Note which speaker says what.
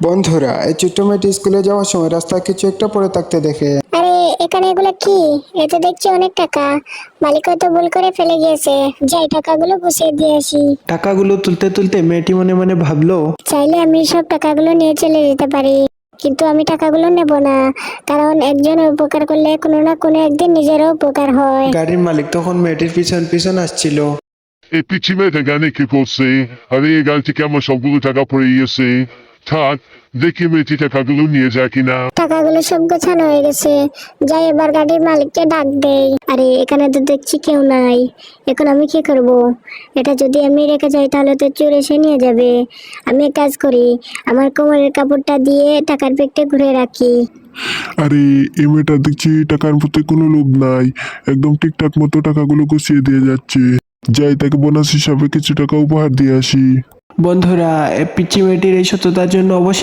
Speaker 1: বন্ধুরা, এই ছোট্ট মেয়েটি স্কুলে যাওয়ার সময় রাস্তায় কিছু একটা পড়ে থাকতে দেখে।
Speaker 2: আরে এখানে এগুলো কি? এ তো দেখছি অনেক টাকা। মালিক হয়তো ভুল করে ফেলে গিয়েছে। যাই টাকাগুলো গুছিয়ে দিয়ে আসি।
Speaker 3: টাকাগুলো তুলতে তুলতে মেয়েটি মনে মনে ভাবলো,
Speaker 2: চাইলে আমি সব টাকাগুলো নিয়ে চলে যেতে পারি, কিন্তু আমি টাকাগুলো নেব না। কারণ একজনের উপকার করলে কোনো না কোনো একদিন নিজেরও উপকার হয়।
Speaker 3: গাড়ির মালিক তখন মেয়েটির পিছন পিছন আসছিল।
Speaker 4: এই পৃথিবীতে জানে কি করছে? আরে এই গাড়ি থেকে আমার সবগুলো টাকা পড়ে গিয়েছে। থাক, দেখি মেয়েটি টাকাগুলো নিয়ে যায় কিনা।
Speaker 2: টাকাগুলো সব গোছানো হয়ে গেছে। যাই এবার গাড়ির মালিককে ডাক দেই। আরে এখানে তো দেখছি কেউ নাই। এখন আমি কি করব? এটা যদি আমি রেখে যাই তাহলে তো চোর এসে নিয়ে যাবে। আমি এক কাজ করি, আমার কোমরের কাপড়টা দিয়ে টাকার ব্যাগটা ঘুরে রাখি।
Speaker 5: আরে এই মেয়েটা দেখছি টাকার প্রতি কোনো লোভ নাই, একদম ঠিকঠাক মতো টাকাগুলো গুছিয়ে দিয়ে যাচ্ছে। যাই তাকে বোনাস হিসাবে কিছু টাকা উপহার দিয়ে আসি।
Speaker 3: বন্ধুরা, এই পিচ্চি মেয়েটির এই সততার জন্য অবশ্যই